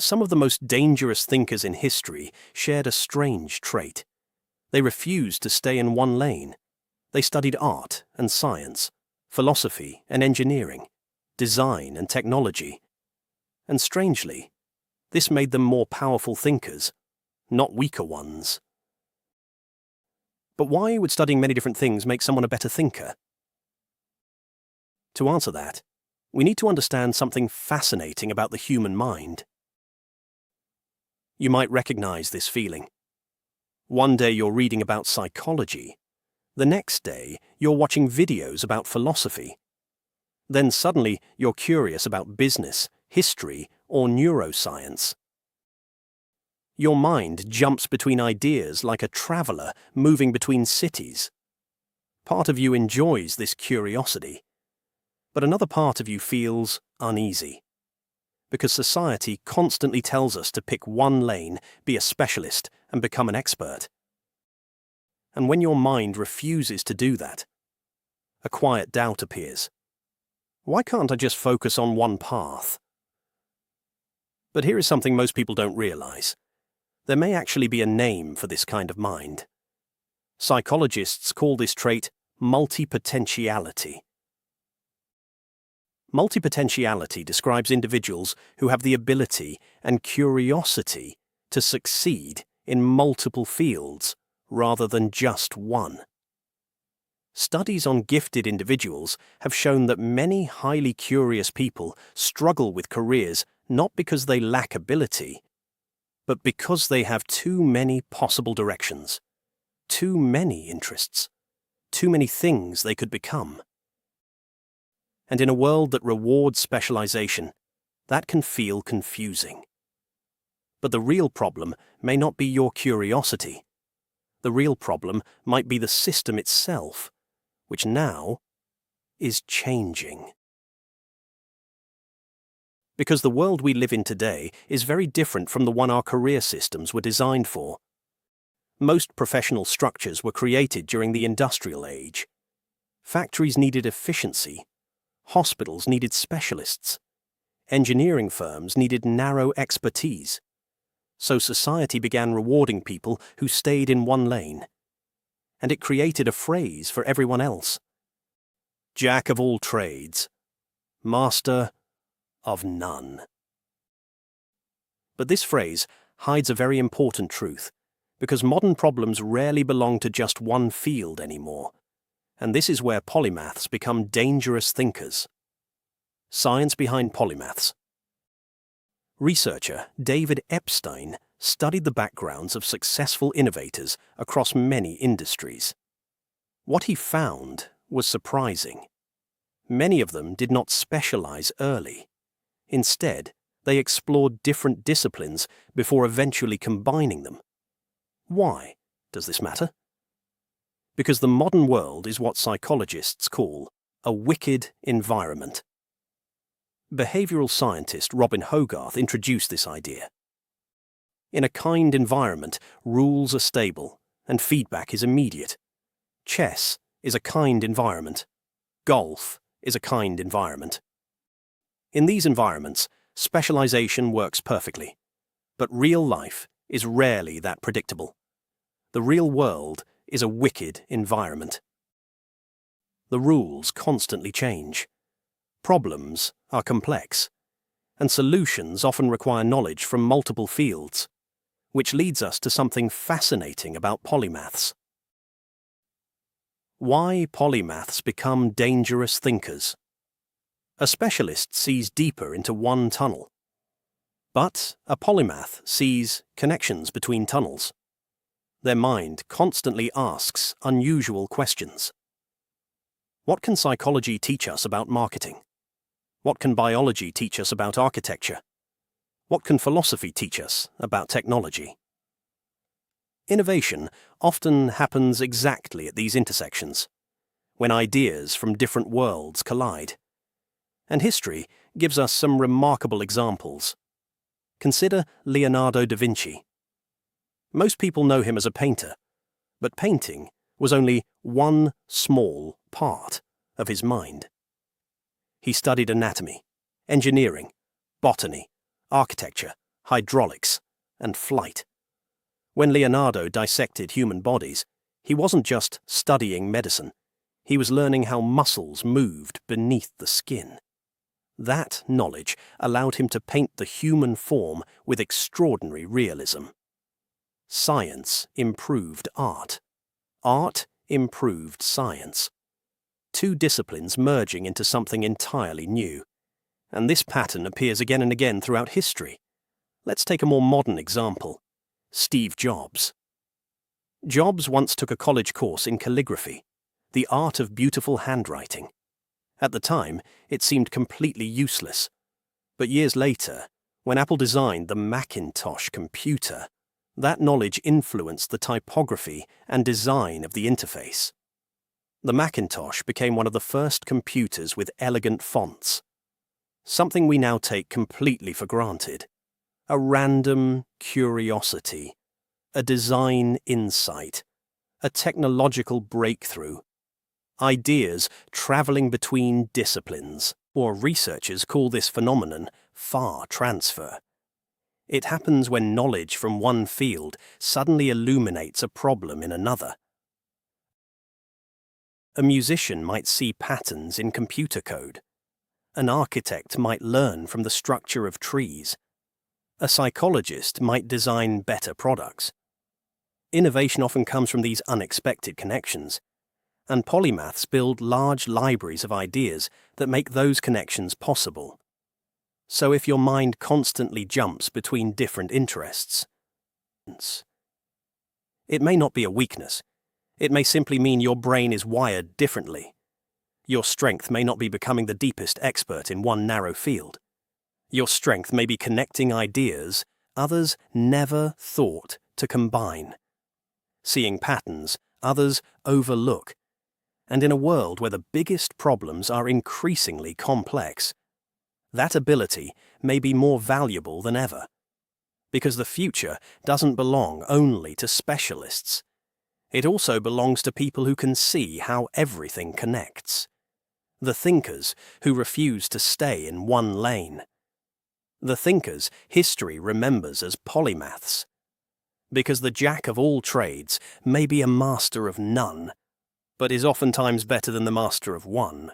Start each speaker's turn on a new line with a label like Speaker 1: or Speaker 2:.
Speaker 1: some of the most dangerous thinkers in history shared a strange trait. They refused to stay in one lane. They studied art and science, philosophy and engineering, design and technology. And strangely, this made them more powerful thinkers, not weaker ones. But why would studying many different things make someone a better thinker? To answer that, we need to understand something fascinating about the human mind. You might recognize this feeling. One day you're reading about psychology. The next day you're watching videos about philosophy. Then suddenly you're curious about business, history, or neuroscience. Your mind jumps between ideas like a traveler moving between cities. Part of you enjoys this curiosity, but another part of you feels uneasy, because society constantly tells us to pick one lane, be a specialist, and become an expert. And when your mind refuses to do that, a quiet doubt appears. Why can't I just focus on one path? But here is something most people don't realize. There may actually be a name for this kind of mind. Psychologists call this trait multipotentiality. Multipotentiality describes individuals who have the ability and curiosity to succeed in multiple fields rather than just one. Studies on gifted individuals have shown that many highly curious people struggle with careers not because they lack ability, but because they have too many possible directions, too many interests, too many things they could become. And in a world that rewards specialization, that can feel confusing. But the real problem may not be your curiosity. The real problem might be the system itself, which now is changing. Because the world we live in today is very different from the one our career systems were designed for. Most professional structures were created during the industrial age. Factories needed efficiency. Hospitals needed specialists. Engineering firms needed narrow expertise. So society began rewarding people who stayed in one lane. And it created a phrase for everyone else. Jack of all trades, master of none. But this phrase hides a very important truth, because modern problems rarely belong to just one field anymore. And this is where polymaths become dangerous thinkers. Science behind polymaths. Researcher David Epstein studied the backgrounds of successful innovators across many industries. What he found was surprising. Many of them did not specialize early. Instead, they explored different disciplines before eventually combining them. Why does this matter? Because the modern world is what psychologists call a wicked environment. Behavioral scientist Robin Hogarth introduced this idea. In a kind environment, rules are stable and feedback is immediate. Chess is a kind environment. Golf is a kind environment. In these environments, specialization works perfectly, but real life is rarely that predictable. The real world is a wicked environment. The rules constantly change. Problems are complex, and solutions often require knowledge from multiple fields, which leads us to something fascinating about polymaths. Why polymaths become dangerous thinkers. A specialist sees deeper into one tunnel, but a polymath sees connections between tunnels. Their mind constantly asks unusual questions. What can psychology teach us about marketing? What can biology teach us about architecture? What can philosophy teach us about technology? Innovation often happens exactly at these intersections, when ideas from different worlds collide. And history gives us some remarkable examples. Consider Leonardo da Vinci. Most people know him as a painter, but painting was only one small part of his mind. He studied anatomy, engineering, botany, architecture, hydraulics, and flight. When Leonardo dissected human bodies, he wasn't just studying medicine. He was learning how muscles moved beneath the skin. That knowledge allowed him to paint the human form with extraordinary realism. Science improved art. Art improved science. Two disciplines merging into something entirely new. And this pattern appears again and again throughout history. Let's take a more modern example. Steve Jobs. Jobs once took a college course in calligraphy, the art of beautiful handwriting. At the time, it seemed completely useless. But years later, when Apple designed the Macintosh computer, that knowledge influenced the typography and design of the interface. The Macintosh became one of the first computers with elegant fonts, something we now take completely for granted. A random curiosity, a design insight, a technological breakthrough. Ideas traveling between disciplines, or researchers call this phenomenon far transfer. It happens when knowledge from one field suddenly illuminates a problem in another. A musician might see patterns in computer code. An architect might learn from the structure of trees. A psychologist might design better products. Innovation often comes from these unexpected connections, and polymaths build large libraries of ideas that make those connections possible. So if your mind constantly jumps between different interests, it may not be a weakness. It may simply mean your brain is wired differently. Your strength may not be becoming the deepest expert in one narrow field. Your strength may be connecting ideas others never thought to combine, seeing patterns others overlook, and in a world where the biggest problems are increasingly complex, that ability may be more valuable than ever, because the future doesn't belong only to specialists. It also belongs to people who can see how everything connects. The thinkers who refuse to stay in one lane. The thinkers history remembers as polymaths. Because the jack of all trades may be a master of none, but is oftentimes better than the master of one.